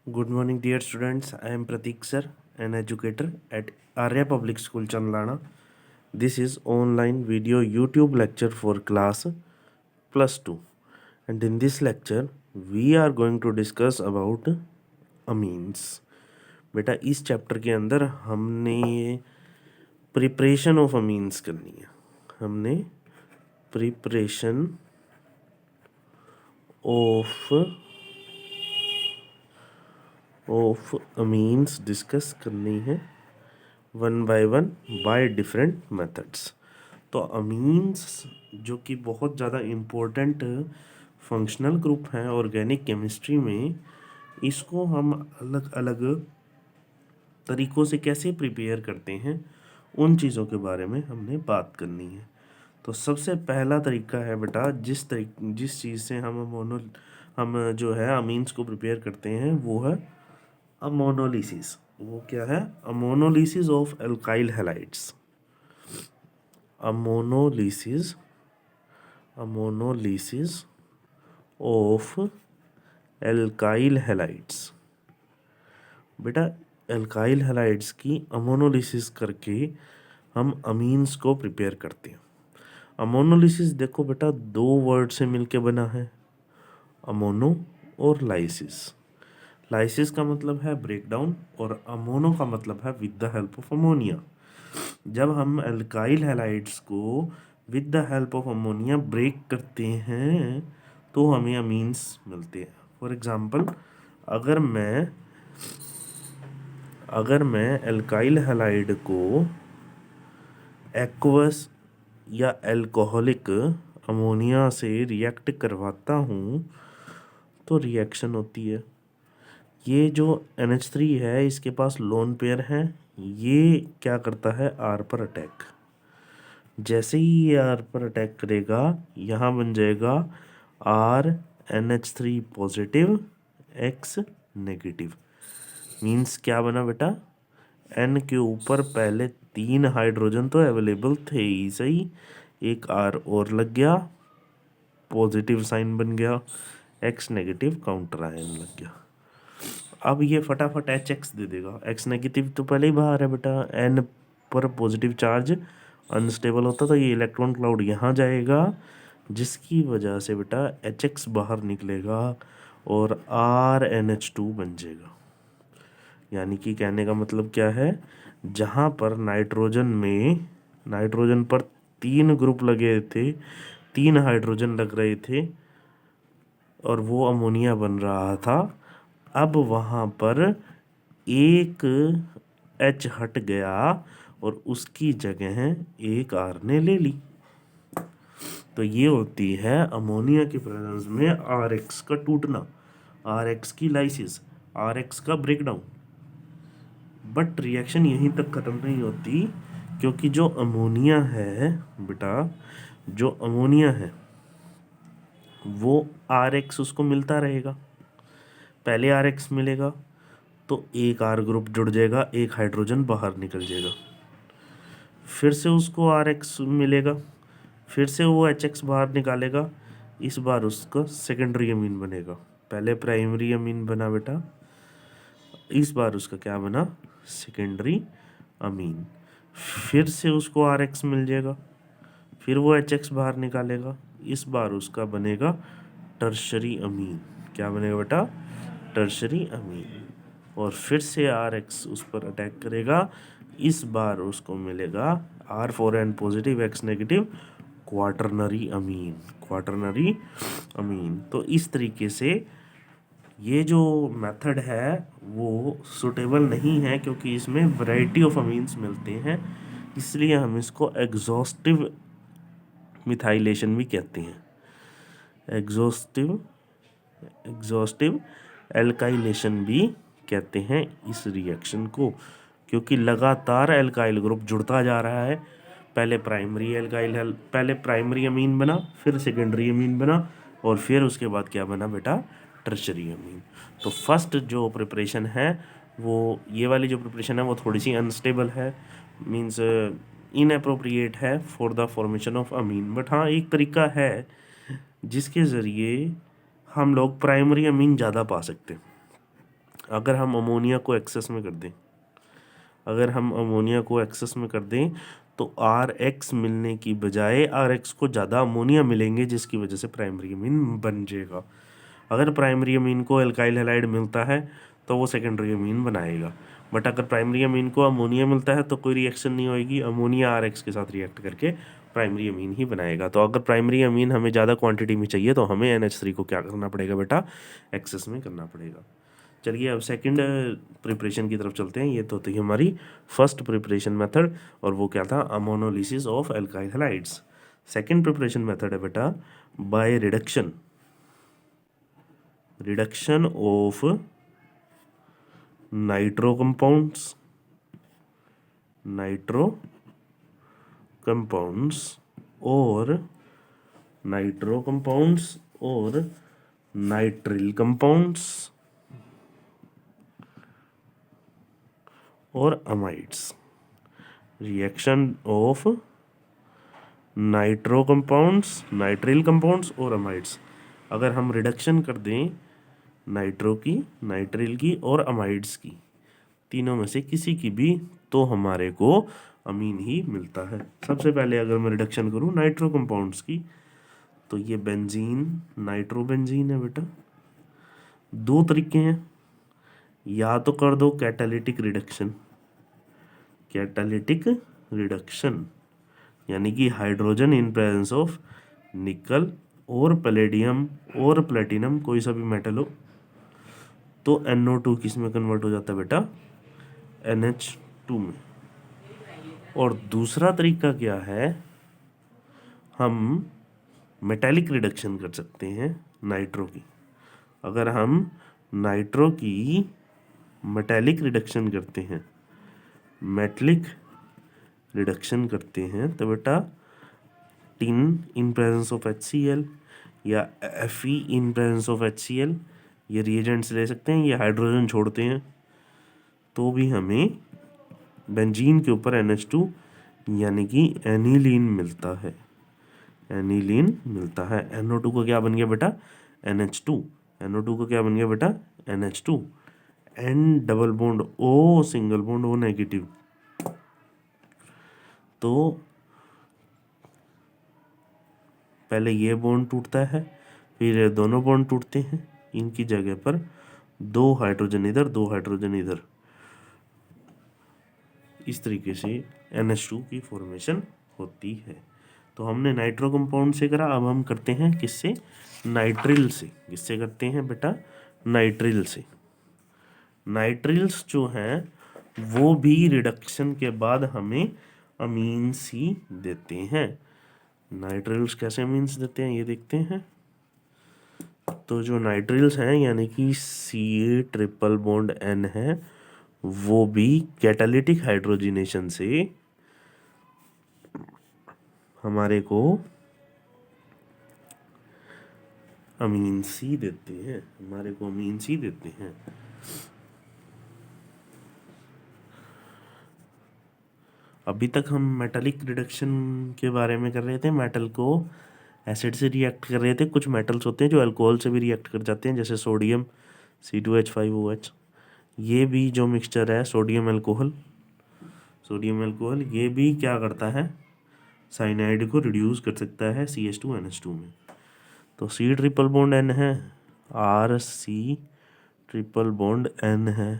Good morning, dear students. I am Pratik sir, an educator at Arya Public School, Chandlana. This is online video YouTube lecture for class plus 2. And in this lecture, we are going to discuss about amines. बेटा इस chapter के अंदर हमने preparation of amines करनी है। हमने preparation of amines discuss करनी है one by one by different methods. तो अमीन्स जो कि बहुत ज़्यादा इम्पोर्टेंट फंक्शनल ग्रुप हैं ऑर्गेनिक केमिस्ट्री में, इसको हम अलग अलग तरीक़ों से कैसे प्रिपेयर करते हैं उन चीज़ों के बारे में हमने बात करनी है। तो सबसे पहला तरीका है बेटा, जिस चीज़ से हम जो है अमीन्स को प्रिपेयर करते हैं वो है अमोनोलिसिस। वो क्या है? Ammonolysis of alkyl halides. Ammonolysis of alkyl halides. बेटा एल्काइल हैलाइड्स की अमोनोलिसिस करके हम अमीन्स को प्रिपेयर करते हैं। अमोनोलिसिस देखो बेटा, दो वर्ड से मिलके बना है, अमोनो और लाइसिस। लाइसिस का मतलब है ब्रेक डाउन और अमोनो का मतलब है with the help of ammonia. जब हम एल्काइल हैलाइड्स को with the help of ammonia break करते हैं तो हमें अमीन्स मिलते हैं। फॉर एग्जांपल, अगर मैं एल्काइल हैलाइड को एक्वस या एल्कोहलिक अमोनिया से रिएक्ट करवाता हूँ तो रिएक्शन होती है। ये जो NH3 है इसके पास लोन पेयर है, ये क्या करता है? R पर अटैक। जैसे ही ये R पर अटैक करेगा यहाँ बन जाएगा RNH3 positive X negative. Means क्या बना बेटा? N के ऊपर पहले 3 हाइड्रोजन तो अवेलेबल थे ही सही, एक R और लग गया, पॉजिटिव साइन बन गया, X नेगेटिव काउंटर आयन लग गया। अब ये फटाफट HX दे देगा। X नेगेटिव तो पहले ही बाहर है बेटा, N पर पॉजिटिव चार्ज अनस्टेबल होता तो ये इलेक्ट्रॉन क्लाउड यहाँ जाएगा, जिसकी वजह से बेटा HX बाहर निकलेगा और RNH2 बन जाएगा। यानी कि कहने का मतलब क्या है? जहाँ पर नाइट्रोजन पर 3 ग्रुप लगे थे, 3 हाइड्रोजन लग रहे थे और वो अमोनिया बन रहा था, अब वहाँ पर एक H हट गया और उसकी जगह एक R ने ले ली। तो ये होती है अमोनिया के प्रेजेंस में RX का टूटना, RX की लाइसिस, RX का ब्रेकडाउन। बट रिएक्शन यहीं तक ख़त्म नहीं होती, क्योंकि जो अमोनिया है बेटा, जो अमोनिया है वो RX उसको मिलता रहेगा। पहले RX मिलेगा तो एक R ग्रुप जुड़ जाएगा, एक हाइड्रोजन बाहर निकल जाएगा, फिर से उसको RX मिलेगा, फिर से वो HX बाहर निकालेगा, इस बार उसका सेकेंडरी अमीन बनेगा। पहले प्राइमरी अमीन बना बेटा, इस बार उसका क्या बना? Secondary amine. फिर से उसको RX मिल जाएगा, फिर वो HX बाहर निकालेगा, इस बार उसका बनेगा टर्शरी अमीन। क्या बनेगा बेटा? टर्शरी अमीन। और फिर से RX उस पर अटैक करेगा, इस बार उसको मिलेगा R4N positive X negative quaternary amine. तो इस तरीके से ये जो मेथड है वो सूटेबल नहीं है, क्योंकि इसमें वैरायटी ऑफ अमीन्स मिलते हैं, इसलिए हम इसको एग्जॉस्टिव मिथाइलेशन भी कहते हैं, एग्जॉस्टिव एल्काइलेशन भी कहते हैं इस रिएक्शन को, क्योंकि लगातार एल्काइल ग्रुप जुड़ता जा रहा है। पहले प्राइमरी अमीन बना, फिर सेकेंडरी अमीन बना, और फिर उसके बाद क्या बना बेटा? टर्शरी अमीन। तो फर्स्ट जो प्रिपरेशन है वो, ये वाली जो प्रिपरेशन है वो थोड़ी सी अनस्टेबल है, मीन्स इनअप्रोप्रिएट है for the formation of amine. But हाँ, एक तरीका है जिसके ज़रिए हम लोग प्राइमरी अमीन ज़्यादा पा सकते हैं। अगर हम अमोनिया को एक्सेस में कर दें, अगर हम अमोनिया को एक्सेस में कर दें तो RX मिलने की बजाय RX को ज़्यादा अमोनिया मिलेंगे, जिसकी वजह से प्राइमरी अमीन बन जाएगा। अगर प्राइमरी अमीन को एल्काइल हैलाइड मिलता है तो वो सेकेंडरी अमीन बनाएगा, बट अगर प्राइमरी अमीन को अमोनिया मिलता है तो कोई रिएक्शन नहीं होएगी, अमोनिया RX के साथ रिएक्ट करके प्राइमरी अमीन ही बनाएगा। तो अगर प्राइमरी अमीन हमें ज़्यादा क्वांटिटी में चाहिए तो हमें NH3 को क्या करना पड़ेगा बेटा, एक्सेस में करना पड़ेगा। चलिए अब सेकंड प्रिपरेशन की तरफ चलते हैं। ये तो थी हमारी फर्स्ट प्रिपरेशन मेथड, और वो क्या था, ammonolysis of alkyl halides. Second preparation method है बेटा by reduction, reduction of nitro compounds, nitro compounds और नाइट्रो कंपाउंड्स और नाइट्रिल कंपाउंड्स और amides. Reaction of nitro compounds, nitrile compounds और अमाइड्स। अगर हम रिडक्शन कर दें नाइट्रो की, नाइट्रिल की और अमाइड्स की, तीनों में से किसी की भी, तो हमारे को अमीन ही मिलता है। सबसे पहले अगर मैं रिडक्शन करूं नाइट्रो कंपाउंड्स की, तो ये बेंजीन, नाइट्रोबेंजीन है बेटा। दो तरीके हैं, या तो कर दो कैटालिटिक रिडक्शन, कैटालिटिक रिडक्शन यानी कि हाइड्रोजन इन प्रेजेंस ऑफ निकल और पैलेडियम और प्लेटिनम, कोई सा भी मेटल हो, तो NO2 किस में कन्वर्ट हो जाता है बेटा, NH2 में। और दूसरा तरीका क्या है, हम मेटालिक रिडक्शन कर सकते हैं नाइट्रो की। अगर हम नाइट्रो की मेटालिक रिडक्शन करते हैं, मेटलिक रिडक्शन करते हैं, तो बेटा tin in presence of HCl या Fe in presence of HCl, ये रिएजेंट्स ले सकते हैं, ये हाइड्रोजन छोड़ते हैं, तो भी हमें बेंजीन के ऊपर NH2 यानी कि एनिलीन मिलता है, एनिलीन मिलता है। NO2 को क्या बन गया बेटा, NH2, NO2 को क्या बन गया बेटा, NH2, N double bond O single bond O negative. तो पहले ये बॉन्ड टूटता है, फिर ये दोनों बॉन्ड टूटते हैं, इनकी जगह पर दो हाइड्रोजन इधर, दो हाइड्रोजन इधर, इस तरीके से NH2 की फॉर्मेशन होती है। तो हमने नाइट्रो कंपाउंड से करा, अब हम करते हैं किससे, नाइट्रिल से। किससे करते हैं बेटा, नाइट्रिल से। नाइट्रिल्स जो हैं वो भी रिडक्शन के बाद हमें अमीन्स ही देते हैं। नाइट्रिल्स कैसे अमीन्स देते हैं ये देखते हैं। तो जो नाइट्रिल्स हैं यानी कि Ca ट्रिपल बॉन्ड N है, वो भी कैटालिटिक हाइड्रोजिनेशन से हमारे को अमीन सी देते हैं, हमारे को अमीन सी देते हैं। अभी तक हम मेटालिक रिडक्शन के बारे में कर रहे थे, मेटल को एसिड से रिएक्ट कर रहे थे। कुछ मेटल्स होते हैं जो अल्कोहल से भी रिएक्ट कर जाते हैं, जैसे सोडियम C2H5OH। ये भी जो मिक्सचर है सोडियम अल्कोहल, सोडियम अल्कोहल, ये भी क्या करता है, साइनाइड को रिड्यूस कर सकता है CH2NH2 में। तो C ट्रिपल बॉन्ड N है, RC ट्रिपल बॉन्ड N है।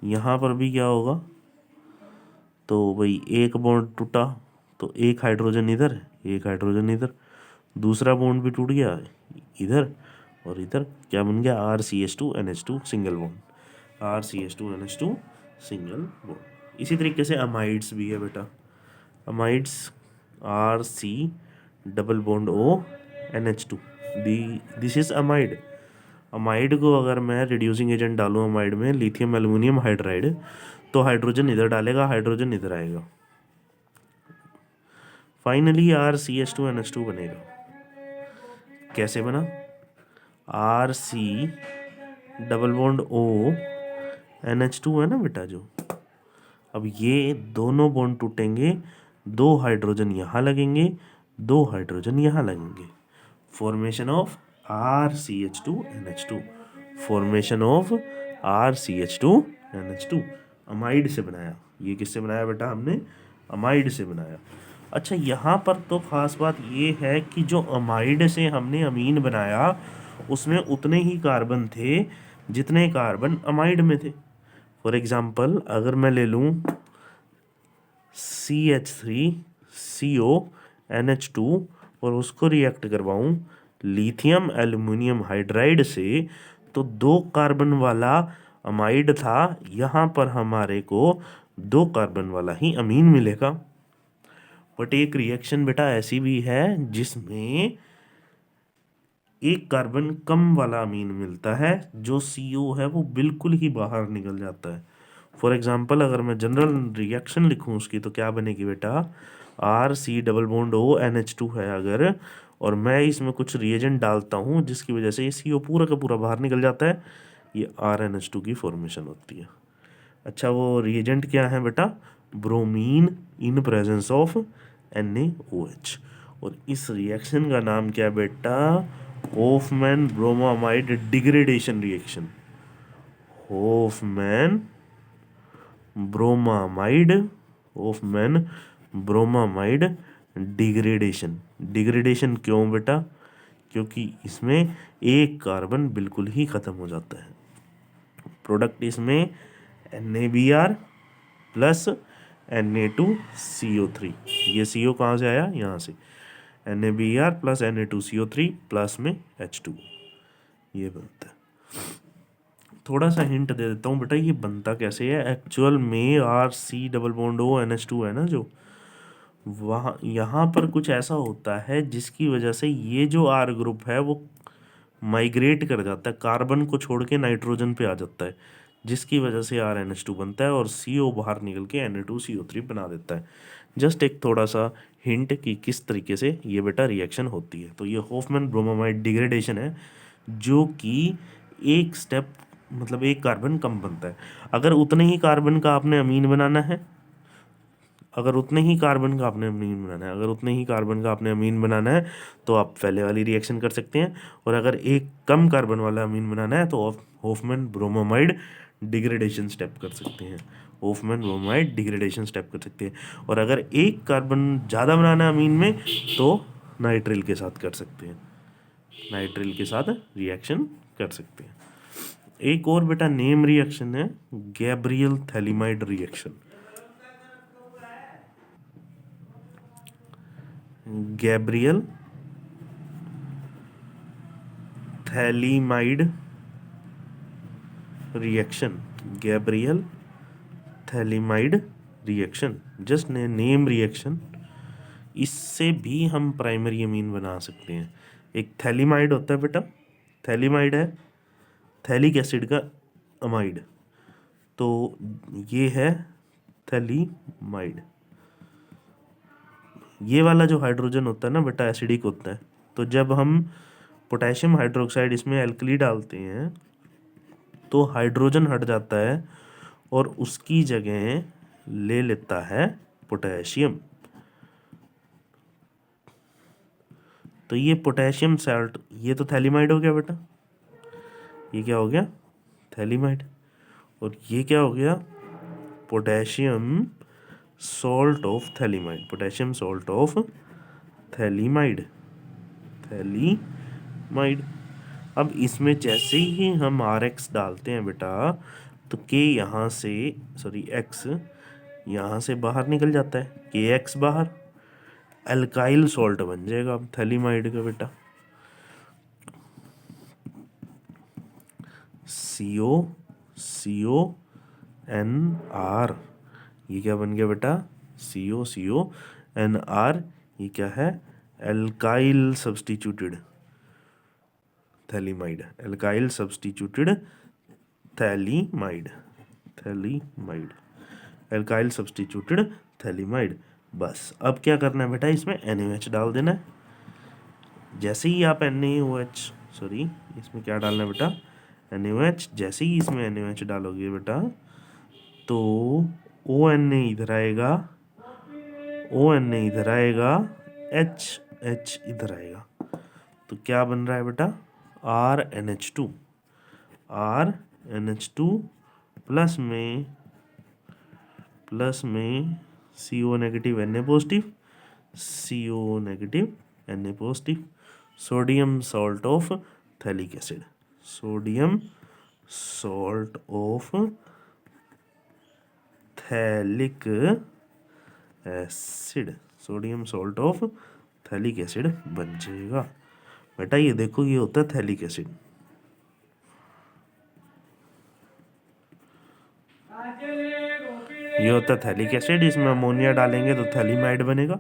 यहाँ पर भी क्या होगा, तो भाई एक बॉन्ड टूटा तो एक हाइड्रोजन इधर, एक हाइड्रोजन इधर, दूसरा बॉन्ड भी टूट गया इधर और इधर, क्या बन गया, RCH2NH2 single bond, RCH2NH2 single bond. इसी तरीके से अमाइड्स भी है बेटा, amides RC double bond O NH2, this is amide. Amide को अगर मैं रिड्यूसिंग एजेंट डालूँ अमाइड में, लिथियम एल्युमिनियम हाइड्राइड, तो हाइड्रोजन इधर डालेगा, हाइड्रोजन इधर आएगा, फाइनली RCH2NH2 बनेगा। कैसे बना, RC double bond O NH2 है ना बेटा जो। अब ये दोनों बॉन्ड टूटेंगे, दो हाइड्रोजन यहाँ लगेंगे, दो हाइड्रोजन यहाँ लगेंगे, formation of RCH2NH2, formation of RCH2NH2, amide से बनाया। ये किससे बनाया बेटा हमने? अमाइड से बनाया। अच्छा, यहाँ पर तो ख़ास बात ये है कि जो अमाइड से हमने अमीन बनाया उसमें उतने ही कार्बन थे जितने कार्बन अमाइड में थे। फॉर एग्ज़ाम्पल अगर मैं ले लूँ CH3CONH2 और उसको रिएक्ट करवाऊँ लिथियम एल्युमिनियम हाइड्राइड से, तो 2 कार्बन वाला अमाइड था, यहाँ पर हमारे को 2 कार्बन वाला ही अमीन मिलेगा। बट एक रिएक्शन बेटा ऐसी भी है जिसमें 1 कार्बन कम वाला अमीन मिलता है, जो CO है वो बिल्कुल ही बाहर निकल जाता है। फॉर एग्जाम्पल अगर मैं जनरल रिएक्शन लिखूं उसकी, तो क्या बनेगी बेटा? RC double bond O NH2 है अगर, और मैं इसमें कुछ रिएजेंट डालता हूँ जिसकी वजह से ये CO पूरा का पूरा बाहर निकल जाता है, ये RNH2 की फॉर्मेशन होती है। अच्छा, वो रिएजेंट क्या है बेटा? Bromine in presence of NaOH। और इस रिएक्शन का नाम क्या है बेटा? Hofmann bromamide degradation reaction. Hofmann bromamide, Hofmann bromamide degradation. Degradation क्यों बेटा? क्योंकि इसमें 1 कार्बन बिल्कुल ही ख़त्म हो जाता है। प्रोडक्ट इसमें NaBr प्लस Na2CO3। ये CO कहाँ से आया? यहाँ से। NaBr प्लस Na2CO3 प्लस में H2, ये बनता है। थोड़ा सा हिंट दे देता हूँ बेटा, ये बनता कैसे है एक्चुअल में। RC double bond O NH2 है ना जो, वहाँ यहाँ पर कुछ ऐसा होता है जिसकी वजह से ये जो R ग्रुप है वो माइग्रेट कर जाता है, कार्बन को छोड़ के नाइट्रोजन पे आ जाता है, जिसकी वजह से RNH2 बनता है और CO बाहर निकल के Na2CO3 बना देता है। जस्ट एक थोड़ा सा हिंट कि किस तरीके से ये बेटा रिएक्शन होती है। तो ये होफमैन ब्रोमामाइड डिग्रेडेशन है, जो कि 1 स्टेप मतलब 1 कार्बन कम बनता है। अगर उतने ही कार्बन का आपने अमीन बनाना है, अगर उतने ही कार्बन का आपने अमीन बनाना है, अगर उतने ही कार्बन का आपने अमीन बनाना है तो आप पहले वाली रिएक्शन कर सकते हैं। और अगर 1 कम कार्बन वाला अमीन बनाना है तो आप होफमैन ब्रोमामाइड डिग्रेडेशन स्टेप कर सकते हैं। होफमैन ब्रोमामाइड डिग्रेडेशन स्टेप कर सकते हैं। और अगर 1 कार्बन ज़्यादा बनाना है अमीन में तो नाइट्रिल के साथ कर सकते हैं, नाइट्रिल के साथ रिएक्शन कर सकते हैं। एक और बेटा नेम रिएक्शन है Gabriel phthalimide reaction. Gabriel phthalimide reaction, Gabriel phthalimide reaction, just name reaction. इससे भी हम प्राइमरी अमीन बना सकते हैं। एक थैलिमाइड होता है बेटा, थैलिमाइड है थैलिक एसिड का अमाइड, तो ये है थैलिमाइड। ये वाला जो हाइड्रोजन होता है ना बेटा एसिडिक होता है, तो जब हम पोटेशियम हाइड्रोक्साइड इसमें एल्कली डालते हैं तो हाइड्रोजन हट जाता है और उसकी जगह ले लेता है पोटेशियम। तो ये पोटेशियम साल्ट, ये तो थैलिमाइड हो गया बेटा, ये क्या हो गया? थैलिमाइड। और ये क्या हो गया? Potassium salt of phthalimide, potassium salt of phthalimide, phthalimide. अब इसमें जैसे ही हम RX डालते हैं बेटा, तो K यहाँ से सॉरी X यहाँ से बाहर निकल जाता है, KX बाहर, अल्काइल सॉल्ट बन जाएगा अब थैलिमाइड का बेटा। CONR, ये क्या बन गया बेटा? CONR, ये क्या है? Alkyl substituted phthalimide, alkyl substituted phthalimide, phthalimide, alkyl substituted phthalimide. बस अब क्या करना है बेटा? इसमें NaOH डाल देना है। जैसे ही आप NaOH सॉरी इसमें क्या डालना है बेटा? NaOH। जैसे ही इसमें NaOH डालोगे बेटा तो ONA इधर आएगा, ONA इधर आएगा, HH इधर आएगा, तो क्या बन रहा है बेटा? RNH2, NH2 प्लस में CO negative Na positive, CO negative Na positive, sodium salt of phthalic acid, sodium salt of phthalic acid, sodium salt of phthalic acid बन जाएगा। बेटा ये देखो, ये होता है थैलिक एसिड। ये होता है थैलिक एसिड, इसमें अमोनिया डालेंगे तो थैलीमाइड बनेगा।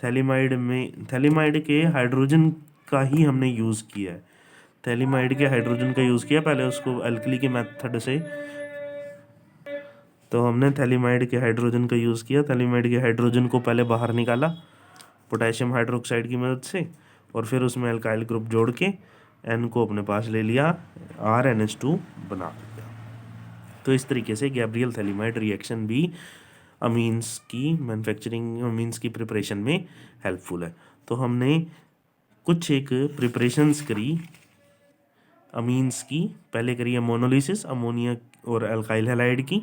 थैलीमाइड के हाइड्रोजन का ही हमने यूज़ किया है, थैलीमाइड के हाइड्रोजन का यूज़ किया, पहले उसको अल्कली के मेथड से, तो हमने थैलीमाइड के हाइड्रोजन का यूज़ किया। थैलीमाइड के हाइड्रोजन को पहले बाहर निकाला पोटेशियम हाइड्रोक्साइड की मदद से, और फिर उसमें अल्काइल ग्रुप जोड़ के N को अपने पास ले लिया, RNH2 बना दिया। तो इस तरीके से गैब्रियल थैलीमाइड रिएक्शन भी अमीन्स की मैन्युफैक्चरिंग, अमीन्स की प्रिपरेशन में हेल्पफुल है। तो हमने कुछ एक प्रिपरेशंस करी अमीन्स की, पहले करी है मोनोलिसिस अमोनिया और अल्काइल हैलाइड की,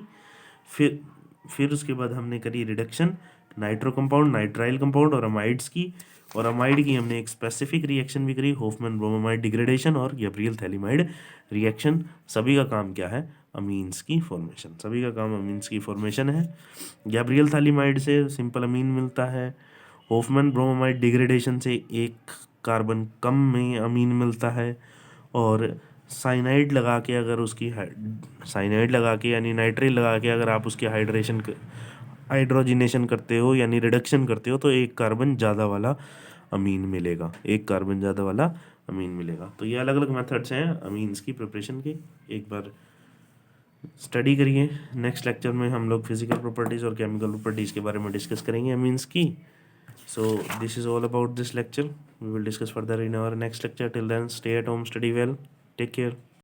फिर उसके बाद हमने करी reduction nitro compound, nitrile compound और अमाइड्स की, और अमाइड की हमने एक स्पेसिफिक रिएक्शन भी करी, होफमैन ब्रोमोमाइड डिग्रेडेशन और गैब्रियल थैलीमाइड रिएक्शन। सभी का काम क्या है? अमीन्स की फॉर्मेशन, सभी का काम अमीन्स की फॉर्मेशन है। गैब्रियल थैलीमाइड से सिंपल अमीन मिलता है, होफमैन ब्रोमोमाइड डिग्रेडेशन से एक कार्बन कम में अमीन मिलता है, और साइनाइड लगा के अगर उसकी साइनाइड लगा के यानी नाइट्रेट लगा के अगर आप उसकी हाइड्रोजिनेशन करते हो यानी रिडक्शन करते हो तो एक कार्बन ज़्यादा वाला अमीन मिलेगा, एक कार्बन ज़्यादा वाला अमीन मिलेगा। तो ये अलग अलग मेथड्स हैं अमीन्स की प्रिपरेशन के, एक बार स्टडी करिए। नेक्स्ट लेक्चर में हम लोग फिजिकल प्रॉपर्टीज़ और केमिकल प्रॉपर्टीज़ के बारे में डिस्कस करेंगे अमीन्स की। So this is all about this lecture. We will discuss further in our next lecture. Till then, stay at home, study well, take care.